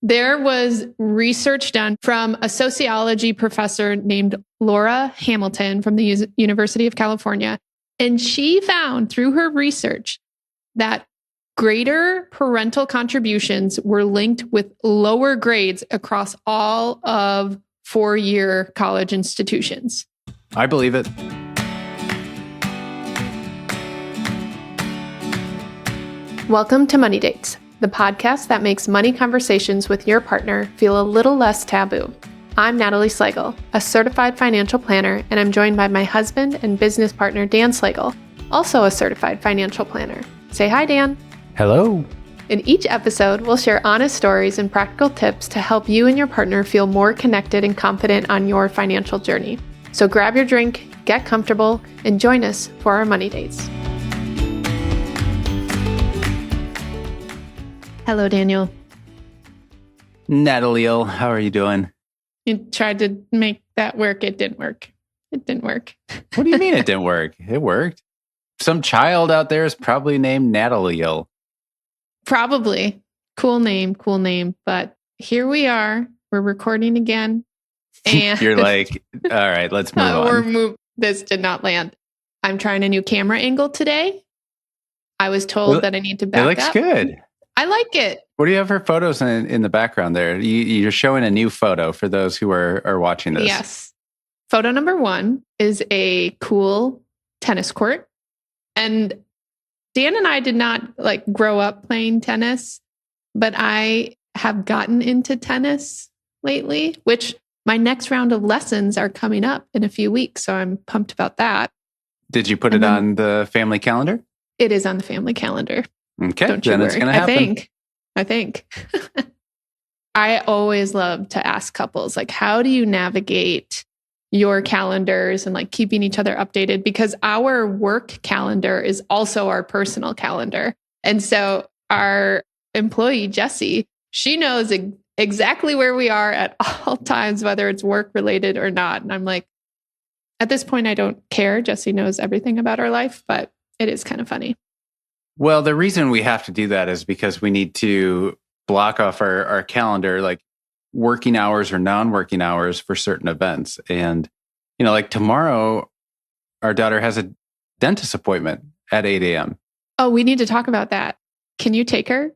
There was research done from a sociology professor named Laura Hamilton from the University of California. And she found through her research that greater parental contributions were linked with lower grades across all of four-year college institutions. I believe it. Welcome to Money Dates, the podcast that makes money conversations with your partner feel a little less taboo. I'm Natalie Slagle, a certified financial planner, and I'm joined by my husband and business partner, Dan Slagle, also a certified financial planner. Say hi, Dan. Hello. In each episode, we'll share honest stories and practical tips to help you and your partner feel more connected and confident on your financial journey. So grab your drink, get comfortable, and join us for our Money Dates. Hello, Daniel. Natalie, how are you doing? You tried to make that work. It didn't work. It didn't work. What do you mean it didn't work? It worked. Some child out there is probably named Natalie. Probably. Cool name. But here we are. We're recording again. And you're like, all right, let's move on. This did not land. I'm trying a new camera angle today. I was told that I need to back up. It looks good. I like it. What do you have for photos in the background there? You're showing a new photo for those who are watching this. Yes. Photo number 1 is a cool tennis court. And Dan and I did not grow up playing tennis, but I have gotten into tennis lately, which my next round of lessons are coming up in a few weeks. So I'm pumped about that. Did you put it on the family calendar? It is on the family calendar. Okay, Don't you then worry. It's going to happen. I think. I always love to ask couples, how do you navigate your calendars and keeping each other updated? Because our work calendar is also our personal calendar. And so our employee, Jessie, she knows exactly where we are at all times, whether it's work related or not. And I'm like, at this point, I don't care. Jessie knows everything about our life, but it is kind of funny. Well, the reason we have to do that is because we need to block off our calendar, working hours or non-working hours for certain events. And, tomorrow, our daughter has a dentist appointment at 8 a.m. Oh, we need to talk about that. Can you take her?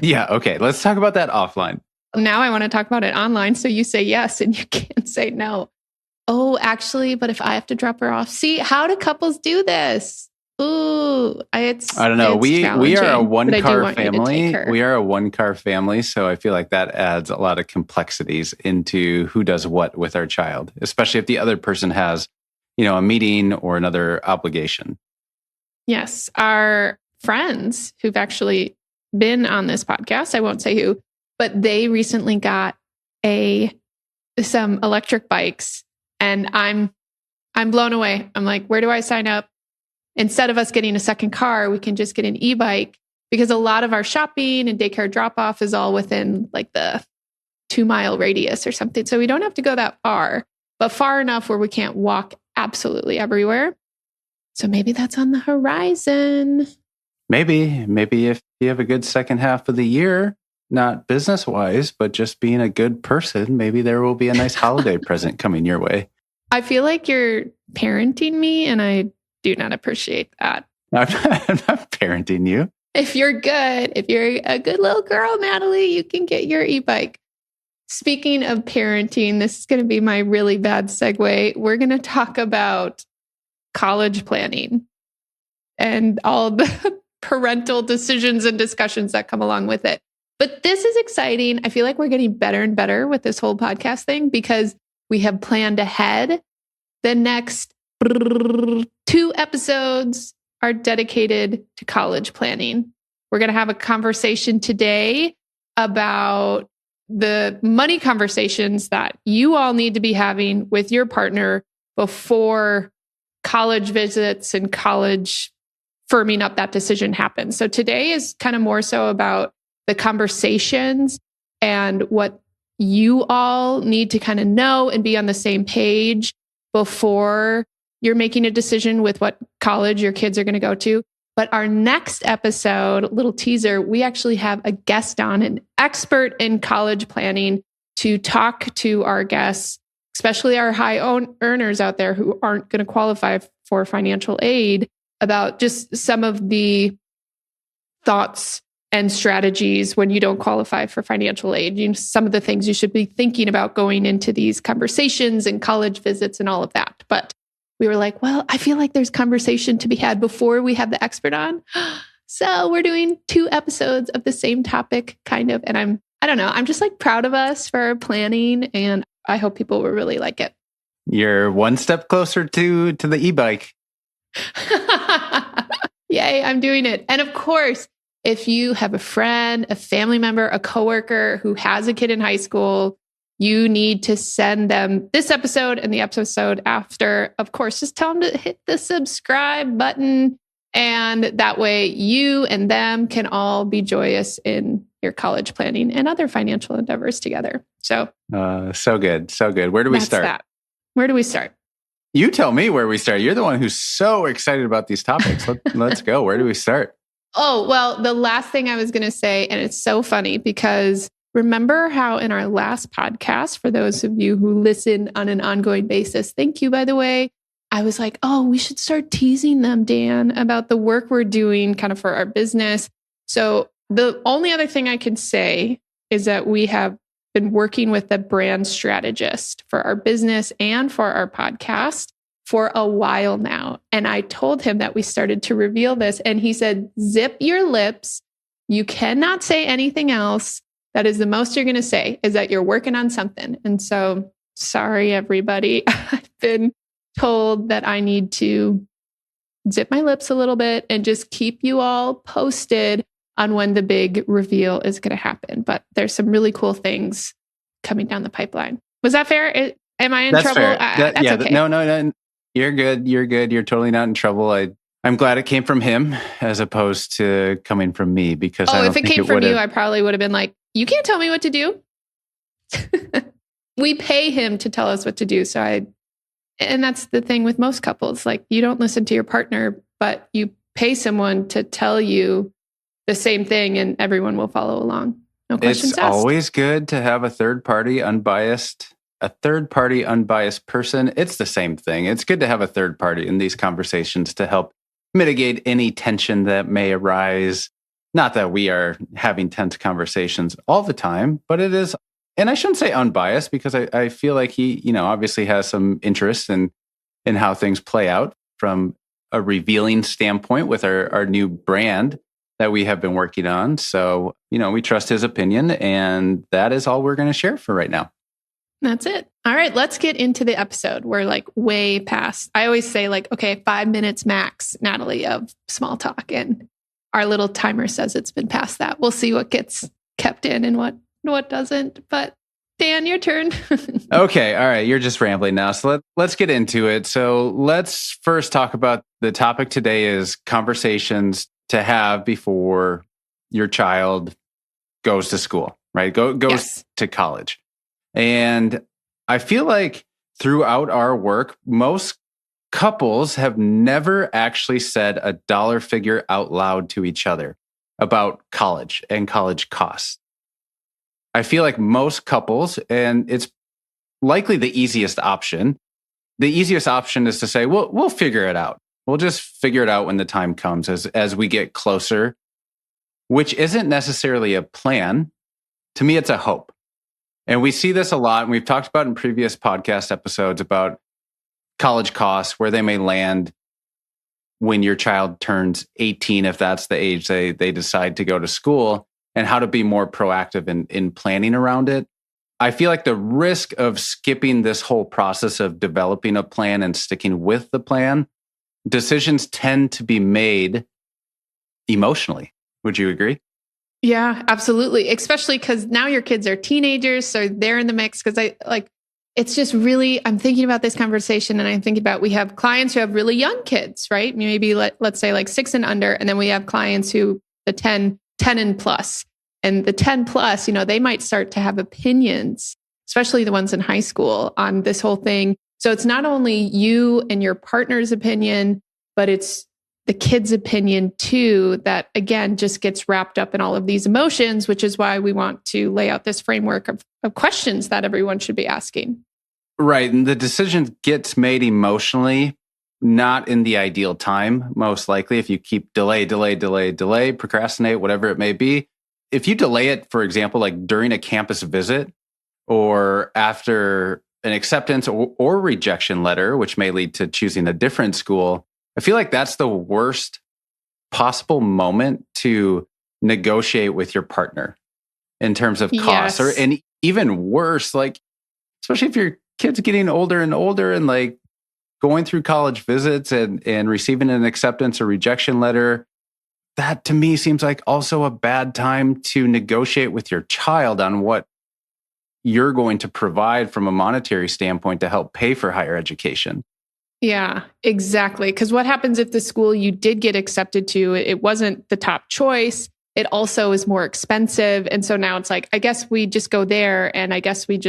Yeah. Okay. Let's talk about that offline. Now I want to talk about it online. So you say yes and you can't say no. Oh, actually, but if I have to drop her off, see, how do couples do this? Ooh, I don't know. We are a one-car family. We are a one-car family, so I feel like that adds a lot of complexities into who does what with our child, especially if the other person has, a meeting or another obligation. Yes, our friends who've actually been on this podcast, I won't say who, but they recently got some electric bikes, and I'm blown away. I'm like, where do I sign up? Instead of us getting a second car, we can just get an e-bike, because a lot of our shopping and daycare drop-off is all within the 2-mile radius or something. So we don't have to go that far, but far enough where we can't walk absolutely everywhere. So maybe that's on the horizon. Maybe if you have a good second half of the year, not business-wise, but just being a good person, maybe there will be a nice holiday present coming your way. I feel like you're parenting me, and I do not appreciate that. I'm not parenting you. If you're a good little girl, Natalie, you can get your e-bike. Speaking of parenting, this is going to be my really bad segue. We're going to talk about college planning and all the parental decisions and discussions that come along with it. But this is exciting. I feel like we're getting better and better with this whole podcast thing, because we have planned ahead. The next 2 episodes are dedicated to college planning. We're going to have a conversation today about the money conversations that you all need to be having with your partner before college visits and college firming up that decision happens. So today is kind of more so about the conversations and what you all need to kind of know and be on the same page before you're making a decision with what college your kids are going to go to. But our next episode, little teaser, we actually have a guest on, an expert in college planning, to talk to our guests, especially our high earners out there who aren't going to qualify for financial aid, about just some of the thoughts and strategies when you don't qualify for financial aid. Some of the things you should be thinking about going into these conversations and college visits and all of that. But we were like, well, I feel like there's conversation to be had before we have the expert on. So we're doing 2 episodes of the same topic, kind of. And I don't know, I'm just like proud of us for our planning, and I hope people will really like it. You're one step closer to the e-bike. Yay, I'm doing it. And of course, if you have a friend, a family member, a coworker who has a kid in high school, you need to send them this episode and the episode after. Of course, just tell them to hit the subscribe button. And that way you and them can all be joyous in your college planning and other financial endeavors together. So good. So good. Where do we start? That. Where do we start? You tell me where we start. You're the one who's so excited about these topics. Let's go. Where do we start? Oh, well, the last thing I was going to say, and it's so funny because remember how in our last podcast, for those of you who listen on an ongoing basis, thank you, by the way, I was like, oh, we should start teasing them, Dan, about the work we're doing kind of for our business. So the only other thing I can say is that we have been working with a brand strategist for our business and for our podcast for a while now. And I told him that we started to reveal this, and he said, zip your lips. You cannot say anything else. That is the most you're going to say, is that you're working on something. And so, sorry, everybody. I've been told that I need to zip my lips a little bit and just keep you all posted on when the big reveal is going to happen. But there's some really cool things coming down the pipeline. Was that fair? Am I in That's trouble? fair. That's okay. No. You're good. You're good. You're totally not in trouble. I'm glad it came from him as opposed to coming from me, because I don't if it think came from you, I probably would have been like, you can't tell me what to do. We pay him to tell us what to do. And that's the thing with most couples. Like, you don't listen to your partner, but you pay someone to tell you the same thing, and everyone will follow along. No questions asked. It's asked. always good to have a third party unbiased person. It's the same thing. It's good to have a third party in these conversations to help mitigate any tension that may arise. Not that we are having tense conversations all the time, but it is, and I shouldn't say unbiased, because I feel like he, obviously has some interest in how things play out from a revealing standpoint with our new brand that we have been working on. So, we trust his opinion, and that is all we're going to share for right now. That's it. All right, let's get into the episode. We're like way past. I always say like, okay, 5 minutes max, Natalie, of small talk. And our little timer says it's been past that. We'll see what gets kept in and what doesn't. But Dan, your turn. Okay. All right. You're just rambling now. So let's get into it. So let's first talk about the topic today is conversations to have before your child goes to school, right? Goes to college. And I feel like throughout our work, most couples have never actually said a dollar figure out loud to each other about college and college costs. I feel like most couples, and it's likely the easiest option. The easiest option is to say, well, we'll figure it out. We'll just figure it out when the time comes as we get closer, which isn't necessarily a plan. To me, it's a hope. And we see this a lot. And we've talked about in previous podcast episodes about college costs, where they may land when your child turns 18, if that's the age they decide to go to school, and how to be more proactive in planning around it. I feel like the risk of skipping this whole process of developing a plan and sticking with the plan, decisions tend to be made emotionally. Would you agree? Yeah, absolutely. Especially because now your kids are teenagers, so they're in the mix. Because it's just really, I'm thinking about this conversation, and I'm thinking about, we have clients who have really young kids, right? Maybe let's say like 6 and under, and then we have clients who the 10 and plus, and the 10 plus, they might start to have opinions, especially the ones in high school, on this whole thing. So it's not only you and your partner's opinion, but it's the kid's opinion too, that again, just gets wrapped up in all of these emotions, which is why we want to lay out this framework of questions that everyone should be asking. Right. And the decision gets made emotionally, not in the ideal time, most likely. If you keep delay, procrastinate, whatever it may be. If you delay it, for example, like during a campus visit or after an acceptance or rejection letter, which may lead to choosing a different school, I feel like that's the worst possible moment to negotiate with your partner in terms of costs. Yes. And even worse, like, especially if your kid's getting older and older and like going through college visits and receiving an acceptance or rejection letter, that to me seems like also a bad time to negotiate with your child on what you're going to provide from a monetary standpoint to help pay for higher education. Yeah, exactly. Because what happens if the school you did get accepted to, it wasn't the top choice? It also is more expensive. And so now it's like, I guess we just go there, and I guess we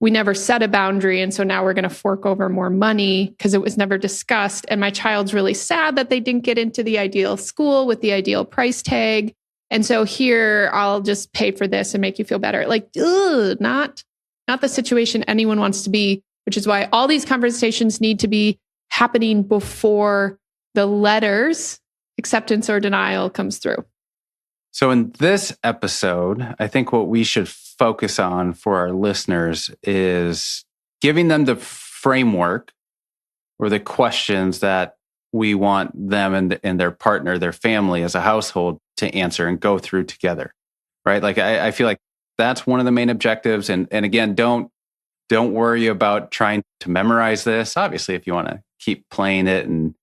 never set a boundary. And so now we're going to fork over more money because it was never discussed. And my child's really sad that they didn't get into the ideal school with the ideal price tag. And so here, I'll just pay for this and make you feel better. Like, not the situation anyone wants to be, which is why all these conversations need to be happening before the letters, acceptance or denial, comes through. So in this episode, I think what we should focus on for our listeners is giving them the framework or the questions that we want them and their partner, their family as a household to answer and go through together, right? Like I feel like that's one of the main objectives. And again, don't worry about trying to memorize this. Obviously, if you want to keep playing it and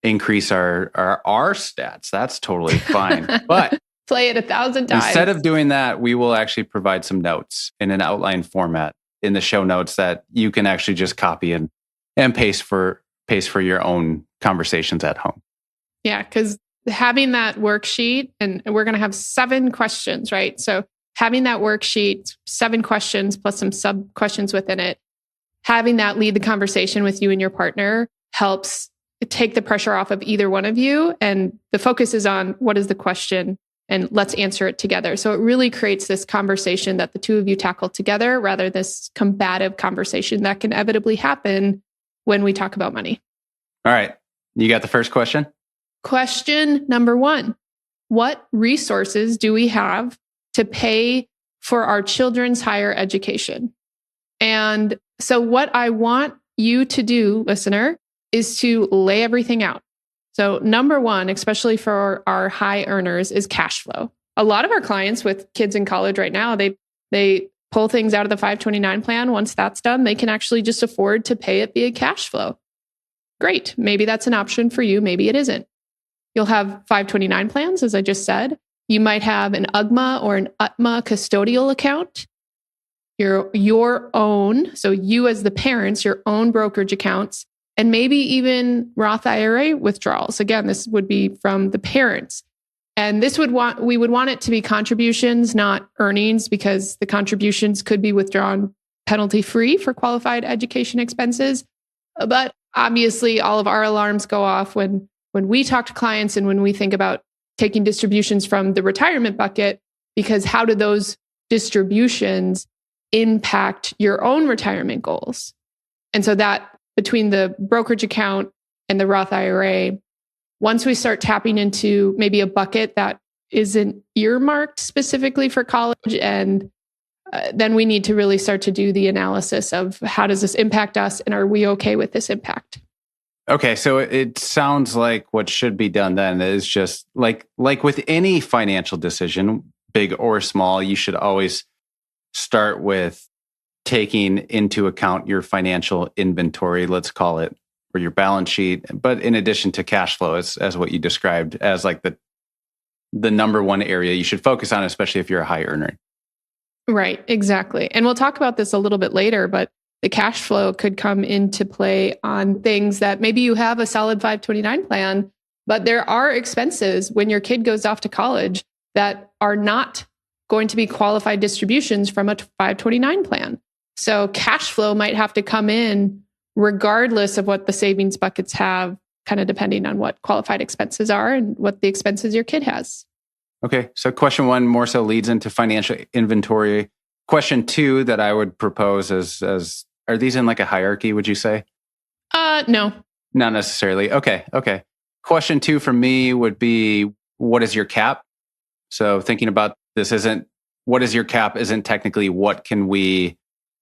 increase our stats, that's totally fine. But play it 1,000 times. Instead of doing that, we will actually provide some notes in an outline format in the show notes that you can actually just copy and paste for your own conversations at home. Yeah, because having that worksheet, and we're going to have 7 questions, right? So having that worksheet, 7 questions plus some sub questions within it, having that lead the conversation with you and your partner helps take the pressure off of either one of you. And the focus is on what is the question and let's answer it together. So it really creates this conversation that the two of you tackle together rather than this combative conversation that can inevitably happen when we talk about money. All right. You got the first question? Question number 1. What resources do we have to pay for our children's higher education? And so what I want you to do, listener, is to lay everything out. So number 1, especially for our high earners, is cash flow. A lot of our clients with kids in college right now, they pull things out of the 529 plan. Once that's done, they can actually just afford to pay it via cash flow. Great. Maybe that's an option for you. Maybe it isn't. You'll have 529 plans, as I just said. You might have an UGMA or an UTMA custodial account. Your own, so you as the parents, your own brokerage accounts, and maybe even Roth IRA withdrawals. Again, this would be from the parents. And we would want it to be contributions, not earnings, because the contributions could be withdrawn penalty-free for qualified education expenses. But obviously, all of our alarms go off when we talk to clients and when we think about taking distributions from the retirement bucket, because how do those distributions impact your own retirement goals? And so that between the brokerage account and the Roth IRA, once we start tapping into maybe a bucket that isn't earmarked specifically for college, and then we need to really start to do the analysis of how does this impact us and are we okay with this impact? Okay, so it sounds like what should be done then is just like with any financial decision, big or small, you should always start with taking into account your financial inventory, let's call it, or your balance sheet. But in addition to cash flow, as what you described as like the number one area you should focus on, especially if you're a high earner. Right, exactly. And we'll talk about this a little bit later, but the cash flow could come into play on things that maybe you have a solid 529 plan, but there are expenses when your kid goes off to college that are not going to be qualified distributions from a 529 plan. So cash flow might have to come in regardless of what the savings buckets have kind of depending on what qualified expenses are and what the expenses your kid has. Okay. So question 1 more so leads into financial inventory. Question 2 that I would propose is, are these in like a hierarchy, would you say? No. Not necessarily. Okay. Question 2 for me would be, what is your cap? So thinking about this what is your cap isn't technically what can we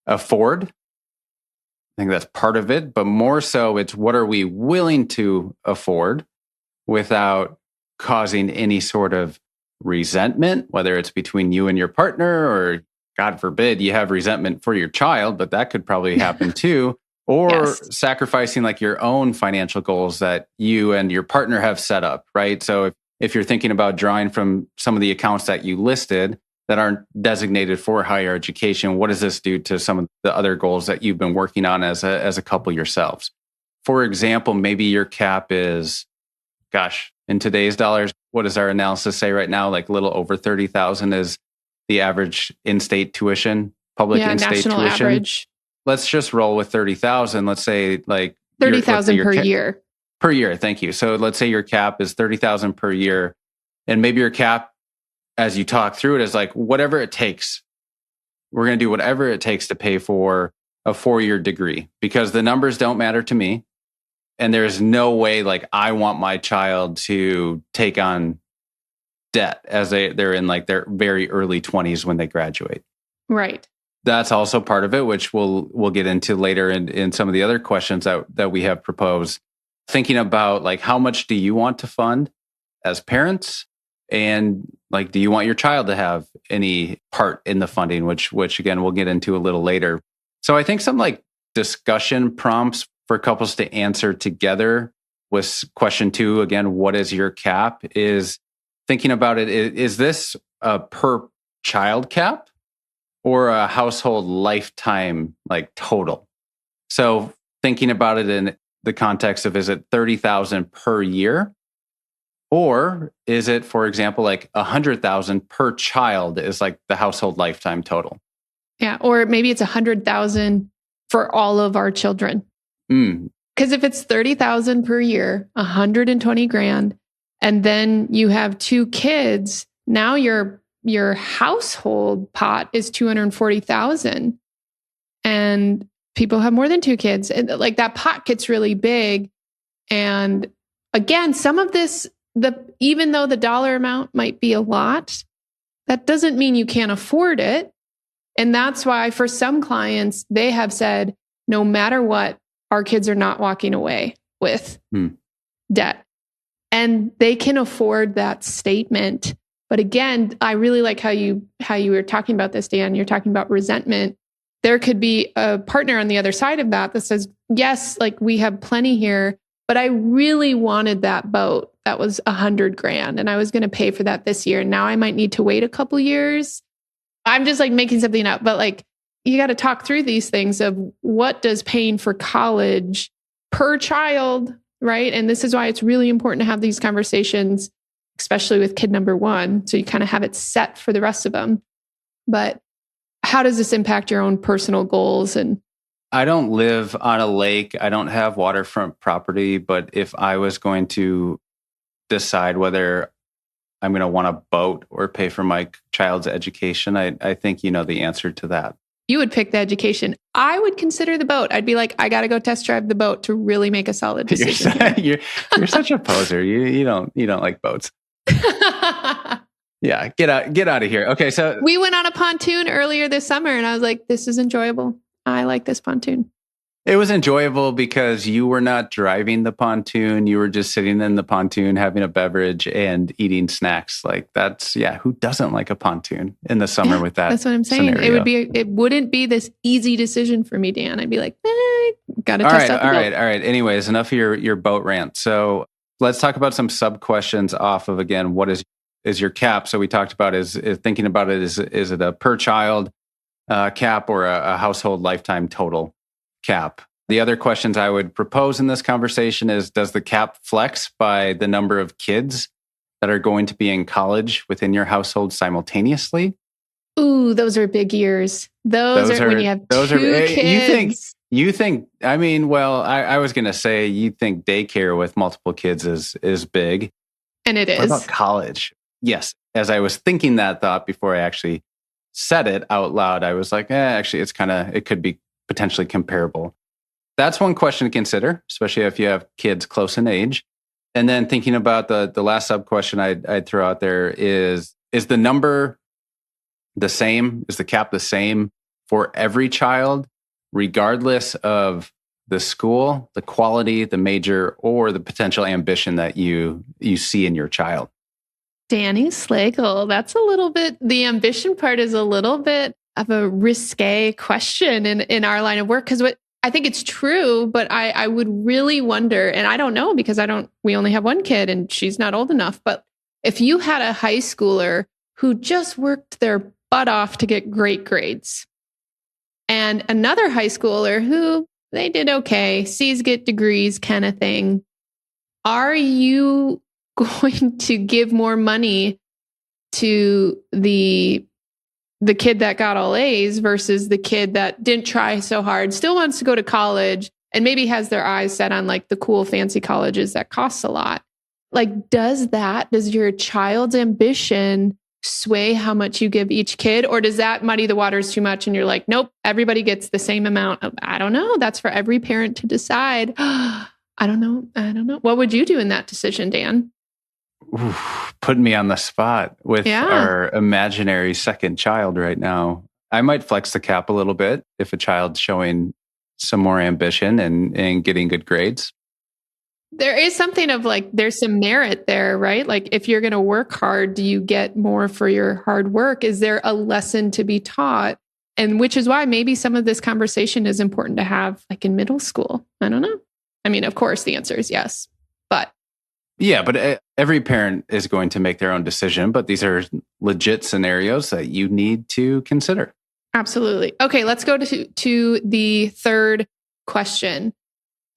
afford? I think that's part of it, but more so it's what are we willing to afford without causing any sort of resentment, whether it's between you and your partner, or God forbid you have resentment for your child, but that could probably happen too. Or Yes. sacrificing like your own financial goals that you and your partner have set up, right? So if you're thinking about drawing from some of the accounts that you listed that aren't designated for higher education, what does this do to some of the other goals that you've been working on as a couple yourselves? For example, maybe your cap is, gosh, in today's dollars, what does our analysis say right now? Like a little over 30,000 is the average in-state tuition, public in-state national tuition. Average. Let's just roll with 30,000. Let's say like 30,000 per year. Per year, thank you. So let's say your cap is 30,000 per year, and maybe your cap, as you talk through it, is like whatever it takes. We're going to do whatever it takes to pay for a 4-year degree because the numbers don't matter to me, and there's no way like I want my child to take on debt as they're in like their very early 20s when they graduate. Right. That's also part of it, which we'll get into later in some of the other questions that we have proposed. Thinking about like how much do you want to fund as parents, and like do you want your child to have any part in the funding, which again we'll get into a little later. So I think some like discussion prompts for couples to answer together with question 2, again, what is your cap, is thinking about it. Is this a per child cap or a household lifetime like total? So thinking about it in the context of, is it 30,000 per year? Or is it, for example, like 100,000 per child is like the household lifetime total? Yeah. Or maybe it's 100,000 for all of our children. Because if it's 30,000 per year, 120 grand, and then you have 2 kids, now your household pot is 240,000. And people have more than 2 kids. And like that pot gets really big. And again, some of this, even though the dollar amount might be a lot, that doesn't mean you can't afford it. And that's why for some clients, they have said, no matter what, our kids are not walking away with debt. And they can afford that statement. But again, I really like how you were talking about this, Dan. You're talking about resentment. There could be a partner on the other side of that says, yes, like we have plenty here, but I really wanted that boat. That was 100 grand and I was going to pay for that this year. And now I might need to wait a couple years. I'm just like making something up, but like you got to talk through these things of what does paying for college per child, right? And this is why it's really important to have these conversations, especially with kid number 1. So you kind of have it set for the rest of them. But how does this impact your own personal goals? And I don't live on a lake. I don't have waterfront property. But if I was going to decide whether I'm going to want a boat or pay for my child's education, I think you know the answer to that. You would pick the education. I would consider the boat. I'd be like, I got to go test drive the boat to really make a solid decision. You're such a poser. You don't like boats. Yeah, get out of here. Okay, so we went on a pontoon earlier this summer, and I was like, "This is enjoyable. I like this pontoon." It was enjoyable because you were not driving the pontoon; you were just sitting in the pontoon, having a beverage and eating snacks. Like that's who doesn't like a pontoon in the summer with that? That's what I'm saying. Scenario. It wouldn't be this easy decision for me, Dan. I'd be like, got to test out the boat. All right. Anyways, enough of your boat rant. So let's talk about some sub questions off of, again, what is your cap? So we talked about is thinking about it, is it a per child cap or a household lifetime total cap? The other questions I would propose in this conversation is, does the cap flex by the number of kids that are going to be in college within your household simultaneously? Ooh, those are big years. Those are when you have 2 kids. You think, I mean, well, I was going to say you think daycare with multiple kids is big. And it What about is. college? Yes. As I was thinking that thought before I actually said it out loud, I was like, actually, it could be potentially comparable. That's one question to consider, especially if you have kids close in age. And then thinking about the last sub question I'd throw out there is the number the same? Is the cap the same for every child, regardless of the school, the quality, the major, or the potential ambition that you see in your child? Danny Slagle, that's a little bit, the ambition part is a little bit of a risque question in our line of work. Because I think it's true, but I would really wonder, and I don't know because we only have one kid and she's not old enough. But if you had a high schooler who just worked their butt off to get great grades and another high schooler who they did okay, C's get degrees kind of thing, are you going to give more money to the kid that got all A's versus the kid that didn't try so hard, still wants to go to college and maybe has their eyes set on like the cool fancy colleges that costs a lot? Like, does your child's ambition sway how much you give each kid? Or does that muddy the waters too much and you're like, nope, everybody gets the same amount of, I don't know. That's for every parent to decide. I don't know. What would you do in that decision, Dan? Oof, putting me on the spot with our imaginary second child right now. I might flex the cap a little bit if a child's showing some more ambition and getting good grades. There is something of like, there's some merit there, right? Like if you're going to work hard, do you get more for your hard work? Is there a lesson to be taught? And which is why maybe some of this conversation is important to have like in middle school. I don't know. I mean, of course, the answer is yes, but. Yeah, but every parent is going to make their own decision, but these are legit scenarios that you need to consider. Absolutely. Okay, let's go to the third question.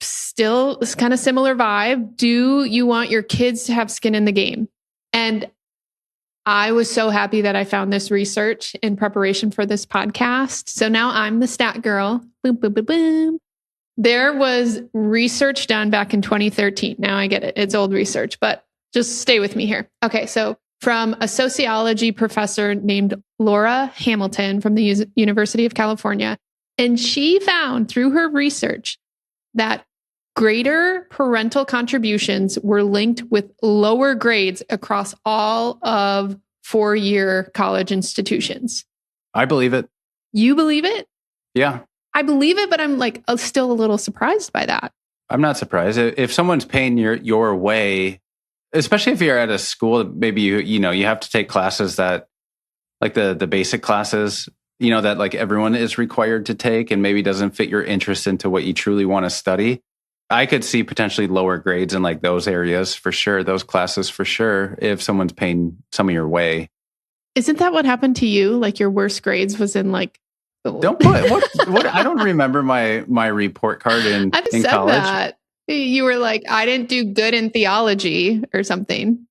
Still, it's kind of similar vibe. Do you want your kids to have skin in the game? And I was so happy that I found this research in preparation for this podcast. So now I'm the stat girl. Boom, boom, boom, boom. There was research done back in 2013. Now I get it. It's old research, but just stay with me here. Okay. So from a sociology professor named Laura Hamilton from the University of California. And she found through her research that greater parental contributions were linked with lower grades across all of 4-year college institutions. I believe it. You believe it? Yeah. I believe it, but I'm like still a little surprised by that. I'm not surprised. If someone's paying your way, especially if you're at a school, maybe you have to take classes that like the basic classes, that like everyone is required to take and maybe doesn't fit your interest into what you truly want to study. I could see potentially lower grades in like those areas for sure, those classes for sure, if someone's paying some of your way. Isn't that what happened to you? Like your worst grades was in like Don't put what I don't remember my report card in college. That. You were like, I didn't do good in theology or something.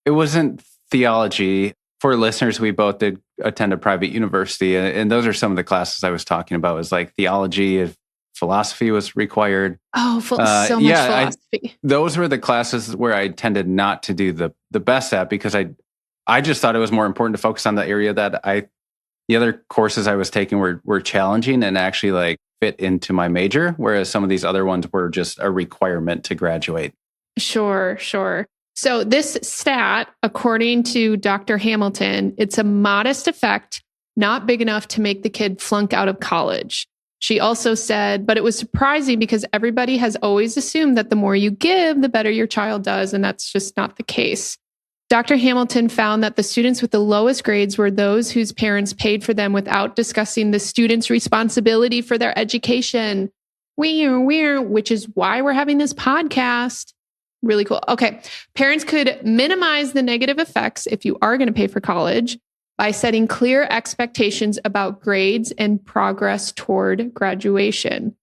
It wasn't theology. For listeners, we both did attend a private university, and those are some of the classes I was talking about. Was like theology, philosophy was required. Oh, so much philosophy. Those were the classes where I tended not to do the best at because I just thought it was more important to focus on the area that the other courses I was taking were challenging and actually like fit into my major, whereas some of these other ones were just a requirement to graduate. Sure. So this stat, according to Dr. Hamilton, it's a modest effect, not big enough to make the kid flunk out of college. She also said, but it was surprising because everybody has always assumed that the more you give, the better your child does, and that's just not the case. Dr. Hamilton found that the students with the lowest grades were those whose parents paid for them without discussing the student's responsibility for their education. Which is why we're having this podcast. Really cool. Okay. Parents could minimize the negative effects if you are going to pay for college by setting clear expectations about grades and progress toward graduation.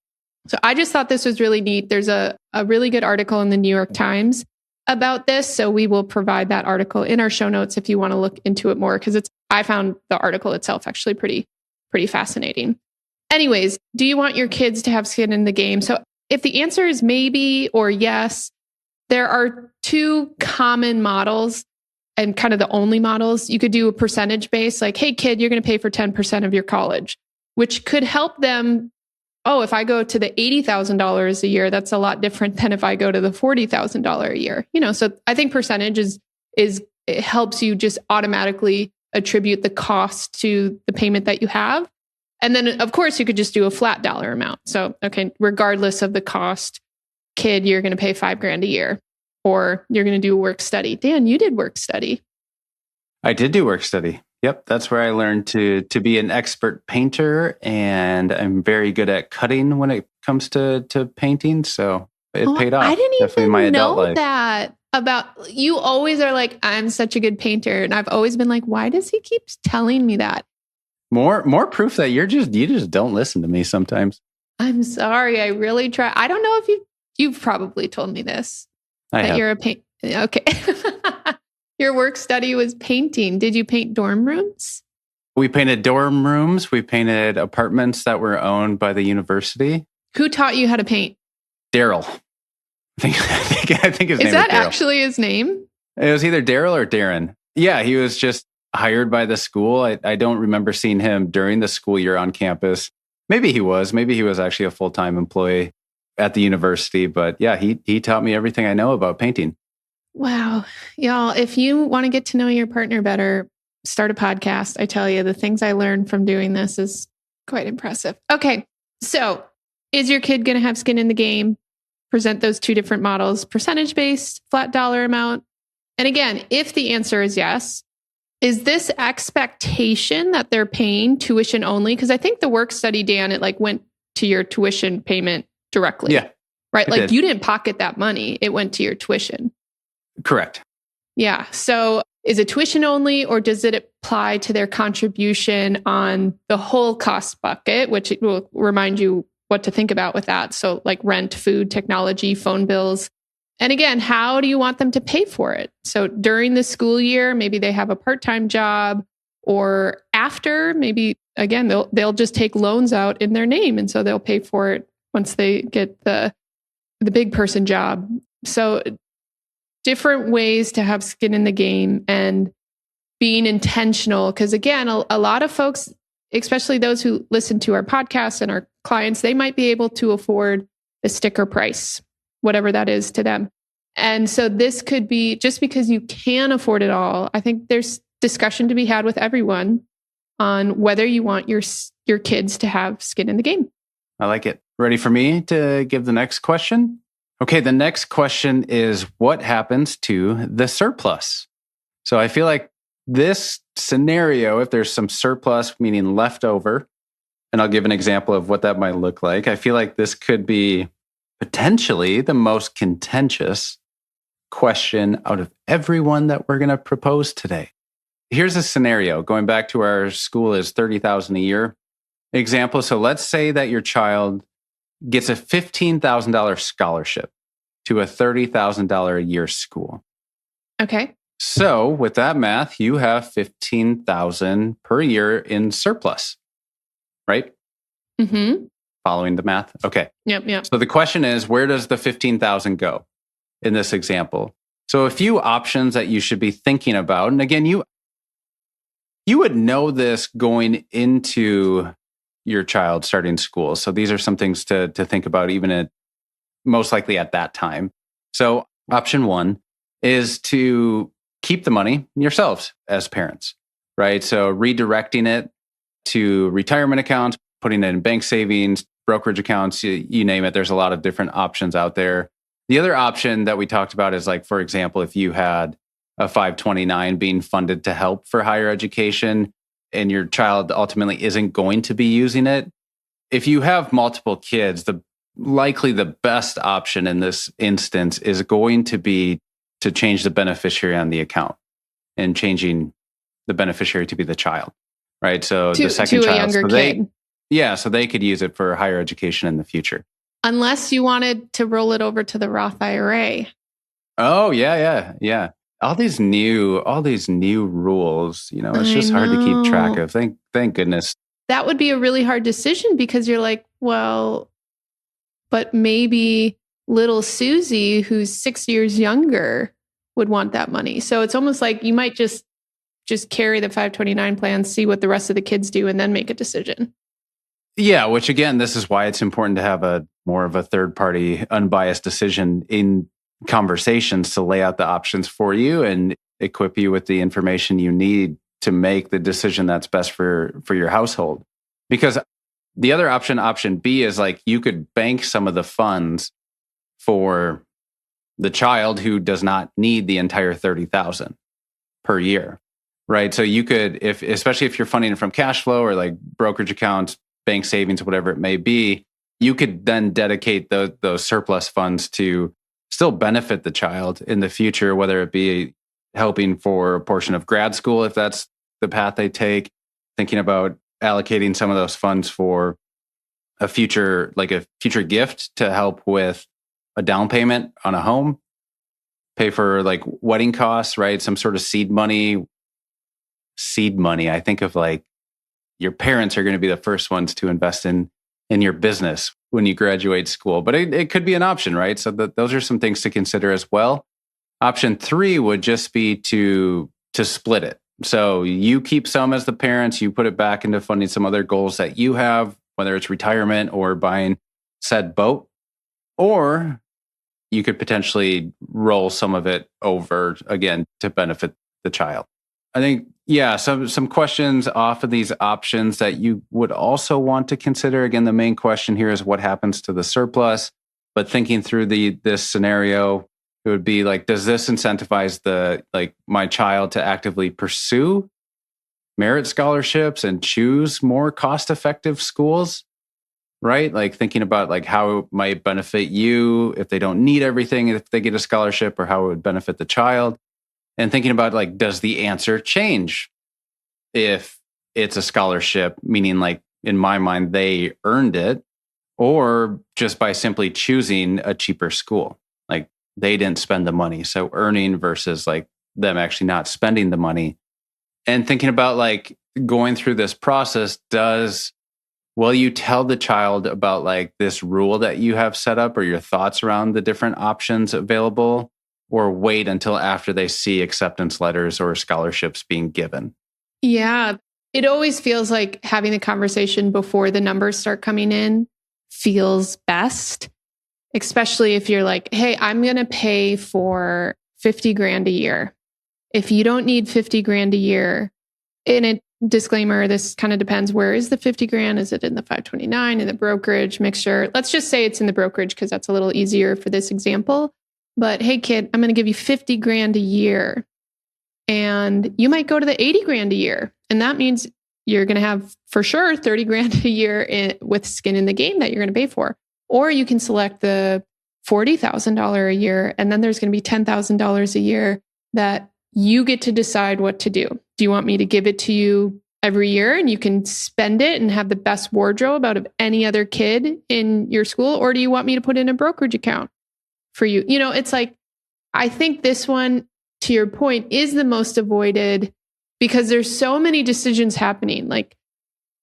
So I just thought this was really neat. There's a really good article in the New York Times about this. So we will provide that article in our show notes if you want to look into it more, because I found the article itself actually pretty fascinating. Anyways, do you want your kids to have skin in the game? So if the answer is maybe or yes, there are two common models and kind of the only models. You could do a percentage base, like, hey, kid, you're going to pay for 10% of your college, which could help them. Oh, if I go to the $80,000 a year, that's a lot different than if I go to the $40,000 a year. So I think percentage is it helps you just automatically attribute the cost to the payment that you have. And then, of course, you could just do a flat dollar amount. So, okay, regardless of the cost, kid, you're going to pay $5,000 a year, or you're going to do a work study. Dan, you did work study. I did do work study. Yep, that's where I learned to be an expert painter, and I'm very good at cutting when it comes to painting. So it paid off. I didn't Definitely even my adult know life. that about you. Always are like, I'm such a good painter, and I've always been like, why does he keep telling me that? More proof that you just don't listen to me sometimes. I'm sorry. I really try. I don't know if you've probably told me this. You're a paint. Okay. Your work study was painting. Did you paint dorm rooms? We painted dorm rooms. We painted apartments that were owned by the university. Who taught you how to paint? Daryl. I think his name is that was Daryl. Actually his name? It was either Daryl or Darren. Yeah, he was just hired by the school. I don't remember seeing him during the school year on campus. Maybe he was. Maybe he was actually a full-time employee at the university. But yeah, he taught me everything I know about painting. Wow. Y'all, if you want to get to know your partner better, start a podcast. I tell you, the things I learned from doing this is quite impressive. Okay. So is your kid going to have skin in the game? Present those two different models, percentage-based, flat dollar amount. And again, if the answer is yes, is this expectation that they're paying tuition only? Because I think the work study, Dan, it went to your tuition payment directly. Yeah. Right? You didn't pocket that money. It went to your tuition. Correct. Yeah. So is it tuition only, or does it apply to their contribution on the whole cost bucket, which it will remind you what to think about with that? So like rent, food, technology, phone bills. And again, how do you want them to pay for it? So during the school year, maybe they have a part-time job, or after, maybe again, they'll just take loans out in their name. And so they'll pay for it once they get the big person job. So different ways to have skin in the game and being intentional. Because again, a lot of folks, especially those who listen to our podcasts and our clients, they might be able to afford a sticker price, whatever that is to them. And so this could be, just because you can afford it all, I think there's discussion to be had with everyone on whether you want your kids to have skin in the game. I like it. Ready for me to give the next question? Okay, the next question is, what happens to the surplus? So I feel like this scenario, if there's some surplus, meaning leftover, and I'll give an example of what that might look like. I feel like this could be potentially the most contentious question out of everyone that we're going to propose today. Here's a scenario. Going back to our school is $30,000 a year example. So let's say that your child gets a $15,000 scholarship to a $30,000 a year school. Okay. So with that math, you have $15,000 per year in surplus, right? Mm-hmm. Following the math? Okay. Yep. So the question is, where does the $15,000 go in this example? So a few options that you should be thinking about. And again, you would know this going into your child starting school. So these are some things to think about, even most likely at that time. So option one is to keep the money yourselves as parents, right? So redirecting it to retirement accounts, putting it in bank savings, brokerage accounts, you name it. There's a lot of different options out there. The other option that we talked about is, like, for example, if you had a 529 being funded to help for higher education, and your child ultimately isn't going to be using it. If you have multiple kids, likely the best option in this instance is going to be to change the beneficiary on the account and changing the beneficiary to be the child, right? So the second to child, a younger kid. So they could use it for higher education in the future. Unless you wanted to roll it over to the Roth IRA. Oh, yeah. All these new rules, it's just hard to keep track of. Thank goodness that would be a really hard decision because you're like, well, but maybe little Susie, who's 6 years younger, would want that money. So it's almost like you might just carry the 529 plan, see what the rest of the kids do, and then make a decision. Yeah, which again, this is why it's important to have a more of a third party, unbiased decision in conversations to lay out the options for you and equip you with the information you need to make the decision that's best for your household. Because the other option B, is like you could bank some of the funds for the child who does not need the entire $30,000 per year, right? So you could, especially if you're funding it from cash flow or like brokerage accounts, bank savings, whatever it may be, you could then dedicate those surplus funds to still benefit the child in the future, whether it be helping for a portion of grad school, if that's the path they take, thinking about allocating some of those funds for a future gift to help with a down payment on a home, pay for like wedding costs, right? Some sort of seed money. I think of like your parents are going to be the first ones to invest in your business when you graduate school, but it could be an option, right? So those are some things to consider as well. Option 3 would just be to split it. So you keep some as the parents, you put it back into funding some other goals that you have, whether it's retirement or buying said boat, or you could potentially roll some of it over again to benefit the child. I think, yeah, some questions off of these options that you would also want to consider. Again, the main question here is what happens to the surplus, but thinking through this scenario, it would be like, does this incentivize my child to actively pursue merit scholarships and choose more cost-effective schools, right? Like thinking about like how it might benefit you if they don't need everything, if they get a scholarship, or how it would benefit the child. And thinking about like, does the answer change if it's a scholarship, meaning like in my mind, they earned it, or just by simply choosing a cheaper school, like they didn't spend the money. So earning versus like them actually not spending the money. And thinking about like going through this process, will you tell the child about like this rule that you have set up or your thoughts around the different options available, or wait until after they see acceptance letters or scholarships being given? Yeah, it always feels like having the conversation before the numbers start coming in feels best, especially if you're like, hey, I'm going to pay for 50 grand a year. If you don't need 50 grand a year, in a disclaimer, this kind of depends. Where is the 50 grand? Is it in the 529, in the brokerage mixture? Let's just say it's in the brokerage because that's a little easier for this example. But hey, kid, I'm going to give you 50 grand a year. And you might go to the 80 grand a year. And that means you're going to have for sure 30 grand a year with skin in the game that you're going to pay for. Or you can select the $40,000 a year. And then there's going to be $10,000 a year that you get to decide what to do. Do you want me to give it to you every year and you can spend it and have the best wardrobe out of any other kid in your school? Or do you want me to put in a brokerage account for you? You know, it's like, I think this one, to your point, is the most avoided because there's so many decisions happening. Like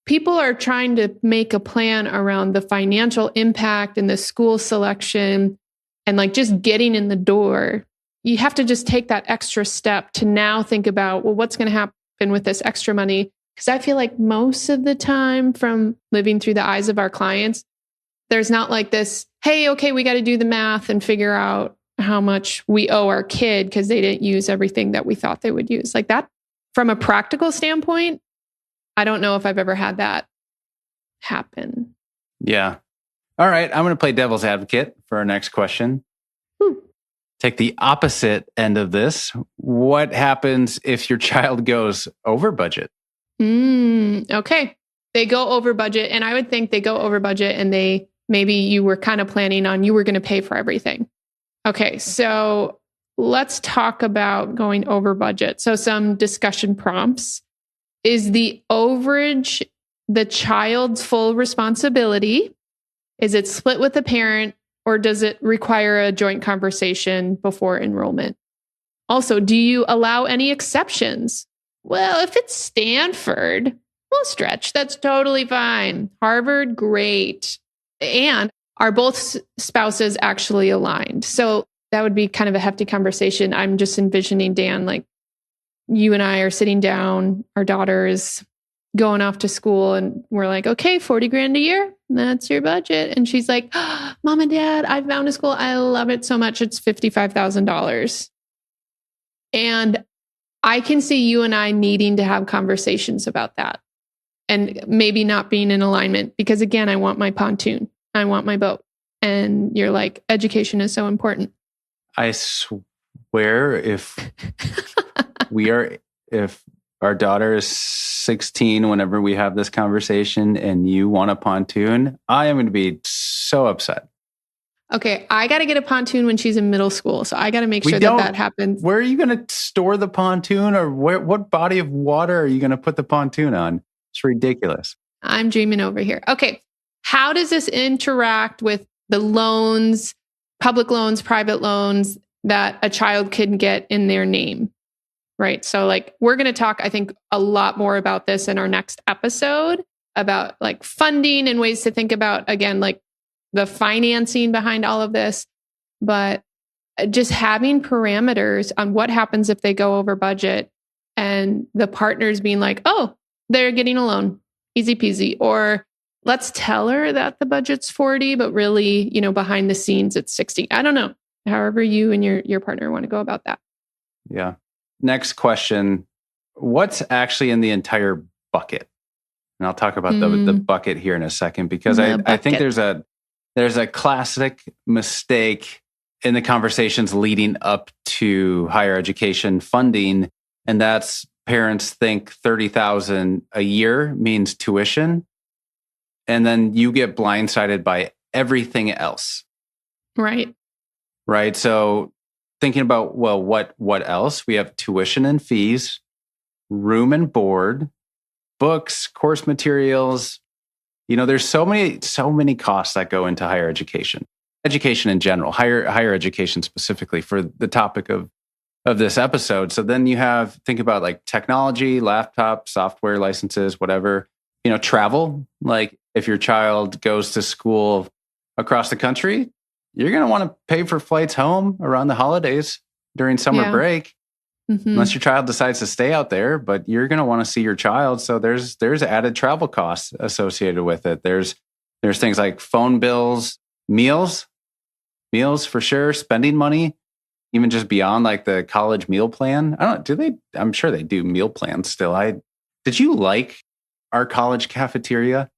people are trying to make a plan around the financial impact and the school selection and like just getting in the door. You have to just take that extra step to now think about, well, what's going to happen with this extra money? Because I feel like most of the time from living through the eyes of our clients, there's not like this, hey, okay, we got to do the math and figure out how much we owe our kid because they didn't use everything that we thought they would use. Like that, from a practical standpoint, I don't know if I've ever had that happen. Yeah. All right. I'm going to play devil's advocate for our next question. Take the opposite end of this. What happens if your child goes over budget? Okay. They go over budget. And I would think they go over budget and maybe you were kind of planning on you were going to pay for everything. Okay. So let's talk about going over budget. So some discussion prompts. Is the overage the child's full responsibility? Is it split with the parent? Or does it require a joint conversation before enrollment? Also, do you allow any exceptions? Well, if it's Stanford, We'll stretch. That's totally fine. Harvard, great. And are both spouses actually aligned? So that would be kind of a hefty conversation. I'm just envisioning, Dan, like you and I are sitting down, our daughter is going off to school and we're like, okay, 40 grand a year. That's your budget. And she's like, oh, Mom and Dad, I found a school. I love it so much. It's $55,000. And I can see you and I needing to have conversations about that and maybe not being in alignment because again, I want my pontoon. I want my boat. And you're like, education is so important. I swear if if our daughter is 16, whenever we have this conversation and you want a pontoon, I am going to be so upset. Okay, I got to get a pontoon when she's in middle school. So I got to make sure that happens. Where are you going to store the pontoon or what body of water are you going to put the pontoon on? It's ridiculous. I'm dreaming over here. Okay, how does this interact with the loans, public loans, private loans that a child can get in their name? Right. So like we're going to talk, I think, a lot more about this in our next episode about like funding and ways to think about, again, like the financing behind all of this, but just having parameters on what happens if they go over budget and the partners being like, oh, they're getting a loan, easy peasy. Or let's tell her that the budget's 40, but really, behind the scenes, it's 60. I don't know. However you and your partner want to go about that. Yeah. Next question. What's actually in the entire bucket? And I'll talk about the bucket here in a second, because I think there's a classic mistake in the conversations leading up to higher education funding. And that's parents think $30,000 a year means tuition. And then you get blindsided by everything else. Right. Right. So thinking about, well, what else? We have tuition and fees, room and board, books, course materials. There's so many costs that go into higher education in general, higher education specifically for the topic of this episode. So then think about like technology, laptop, software licenses, whatever, travel. Like if your child goes to school across the country, you're going to want to pay for flights home around the holidays during summer break, unless your child decides to stay out there, but you're going to want to see your child. So there's added travel costs associated with it. There's things like phone bills, meals for sure, spending money, even just beyond like the college meal plan. I'm sure they do meal plans still. Did you like our college cafeteria?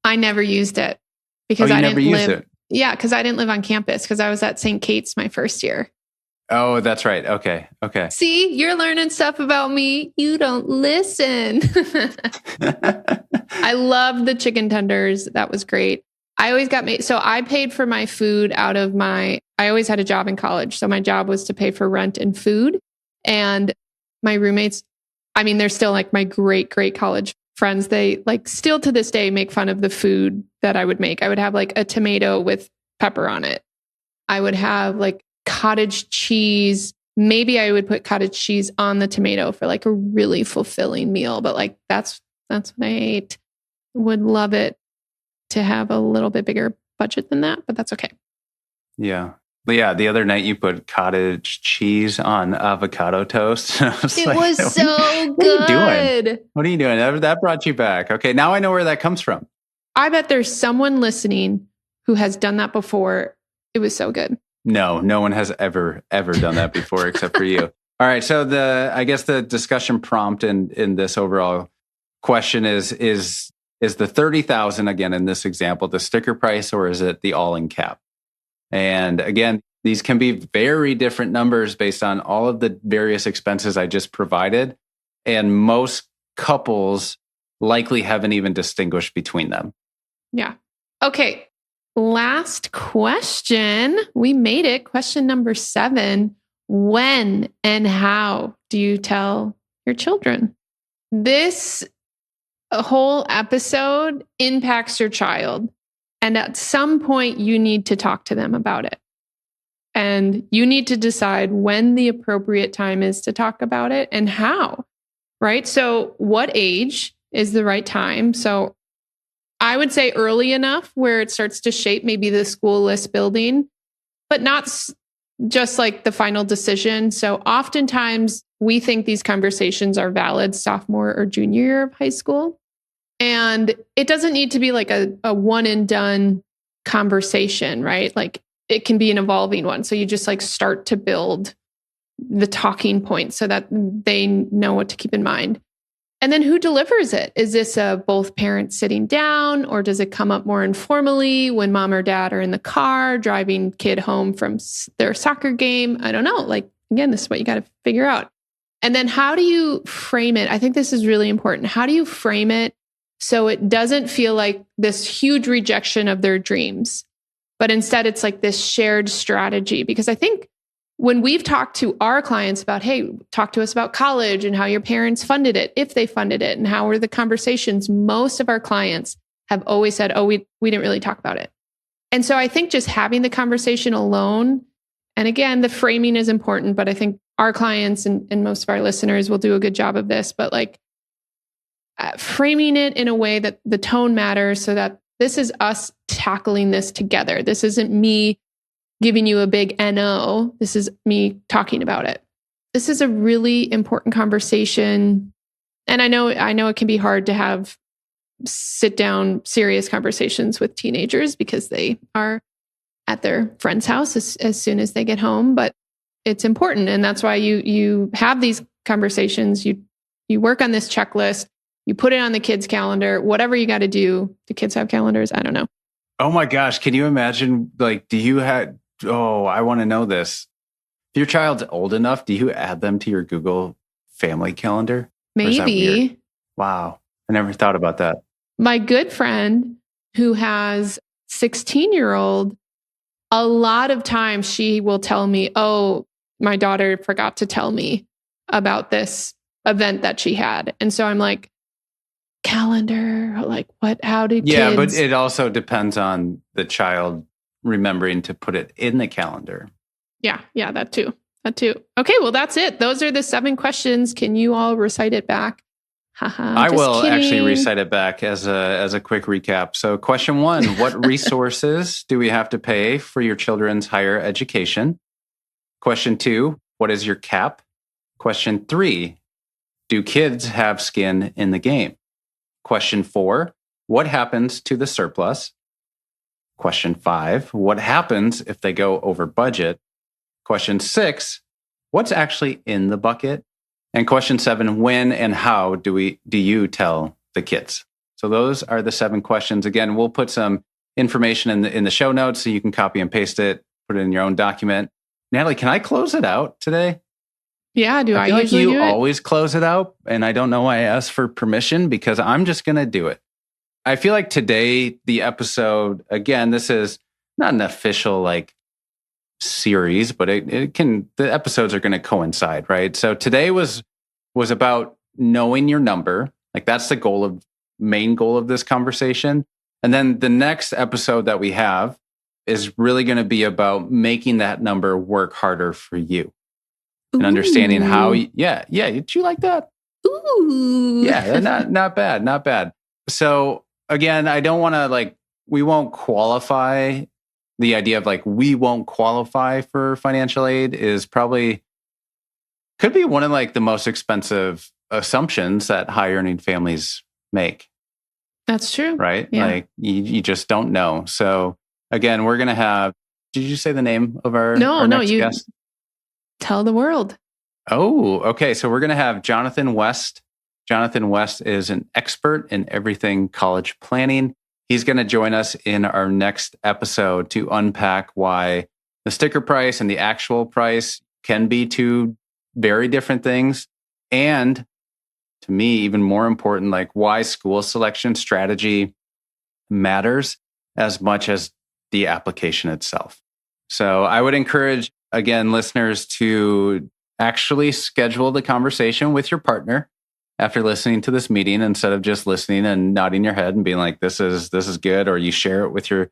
I never used it because I never didn't used live. it. Yeah, because I didn't live on campus because I was at St. Kate's my first year. Oh, that's right. Okay. See, you're learning stuff about me. You don't listen. I loved the chicken tenders. That was great. I always so I paid for my food I always had a job in college. So my job was to pay for rent and food. And my roommates, they're still like my great, great college friends. They like still to this day make fun of the food that I would make. I would have like a tomato with pepper on it. I would have like cottage cheese. Maybe I would put cottage cheese on the tomato for like a really fulfilling meal. But like that's what I ate. Would love it to have a little bit bigger budget than that, but that's okay. Yeah. But yeah, the other night you put cottage cheese on avocado toast. It was so good. What are you doing? That brought you back. Okay, now I know where that comes from. I bet there's someone listening who has done that before. It was so good. No one has ever done that before except for you. All right, so I guess the discussion prompt in this overall question is the $30,000 again in this example the sticker price, or is it the all-in cap? And again, these can be very different numbers based on all of the various expenses I just provided. And most couples likely haven't even distinguished between them. Yeah. Okay. Last question. We made it. Question number 7. When and how do you tell your children? This whole episode impacts your child. And at some point, you need to talk to them about it. And you need to decide when the appropriate time is to talk about it and how, right? So what age is the right time. So I would say early enough where it starts to shape maybe the school list building, but not just like the final decision. So oftentimes we think these conversations are valid sophomore or junior year of high school. And it doesn't need to be like a one and done conversation, right? Like it can be an evolving one. So you just like start to build the talking points so that they know what to keep in mind. And then who delivers it? Is this both parents sitting down, or does it come up more informally when mom or dad are in the car driving kid home from their soccer game? I don't know. Like, again, this is what you got to figure out. And then how do you frame it? I think this is really important. How do you frame it so it doesn't feel like this huge rejection of their dreams, but instead it's like this shared strategy? Because I think when we've talked to our clients about, hey, talk to us about college and how your parents funded it, if they funded it, and how were the conversations, most of our clients have always said, oh, we didn't really talk about it. And so I think just having the conversation alone, and again, the framing is important, but I think our clients and most of our listeners will do a good job of this, but like framing it in a way that the tone matters so that this is us tackling this together. This isn't me giving you a big NO. This is me talking about it. This is a really important conversation. And I know it can be hard to have sit down serious conversations with teenagers because they are at their friend's house as soon as they get home, but it's important. And that's why you have these conversations. You work on this checklist, you put it on the kids' calendar, whatever you got to do. Do kids have calendars? I don't know. Oh my gosh. Can you imagine, like, I want to know this. If your child's old enough, do you add them to your Google family calendar? Maybe. Wow. I never thought about that. My good friend who has 16-year-old, a lot of times she will tell me, oh, my daughter forgot to tell me about this event that she had. And so I'm like, calendar, like what, how did kids? But it also depends on the child remembering to put it in the calendar. Yeah, that too. Okay, well, that's it. Those are the 7 questions. Can you all recite it back? I will actually recite it back as a quick recap. So question 1, what resources do we have to pay for your children's higher education? Question 2, what is your cap? Question 3, do kids have skin in the game? Question 4, what happens to the surplus? Question 5, what happens if they go over budget? Question 6, what's actually in the bucket? And question 7, when and how do you tell the kids? So those are the 7 questions. Again, we'll put some information in the show notes so you can copy and paste it, put it in your own document. Natalie, can I close it out today? Yeah, I feel like usually you always close it out, and I don't know why I asked for permission because I'm just going to do it. I feel like today, the episode, again, this is not an official like series, but the episodes are going to coincide, right? So today was about knowing your number. Like that's the main goal of this conversation. And then the next episode that we have is really going to be about making that number work harder for you. And understanding how, did you like that? Ooh. Yeah, not bad. So again, I don't want to we won't qualify. The idea of we won't qualify for financial aid could be one of the most expensive assumptions that high earning families make. That's true. Right? Yeah. You just don't know. So again, we're going to have, did you say the name of our next guest? Tell the world. Oh, okay. So we're going to have Jonathan West. Jonathan West is an expert in everything college planning. He's going to join us in our next episode to unpack why the sticker price and the actual price can be two very different things. And to me, even more important, why school selection strategy matters as much as the application itself. So I would encourage, again, listeners to actually schedule the conversation with your partner after listening to this meeting, instead of just listening and nodding your head and being like, this is good, or you share it with your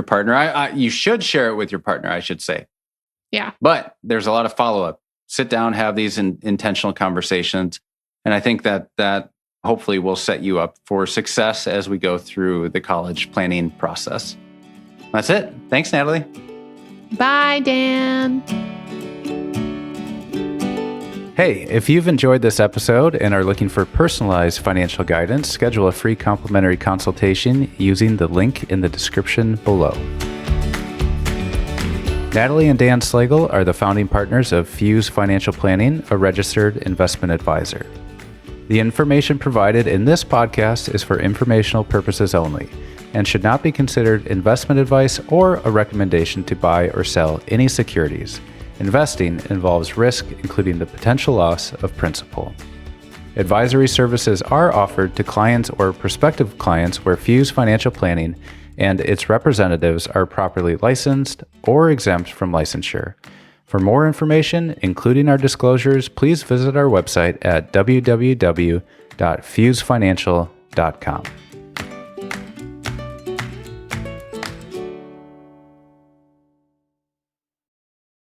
partner. You should share it with your partner, I should say. Yeah. But there's a lot of follow-up. Sit down, have these intentional conversations. And I think that hopefully will set you up for success as we go through the college planning process. That's it. Thanks, Natalie. Bye, Dan. Hey, if you've enjoyed this episode and are looking for personalized financial guidance, schedule a free complimentary consultation using the link in the description below. Natalie and Dan Slagle are the founding partners of Fuse Financial Planning, a registered investment advisor. The information provided in this podcast is for informational purposes only and should not be considered investment advice or a recommendation to buy or sell any securities. Investing involves risk, including the potential loss of principal. Advisory services are offered to clients or prospective clients where Fuse Financial Planning and its representatives are properly licensed or exempt from licensure. For more information, including our disclosures, please visit our website at www.fusefinancial.com.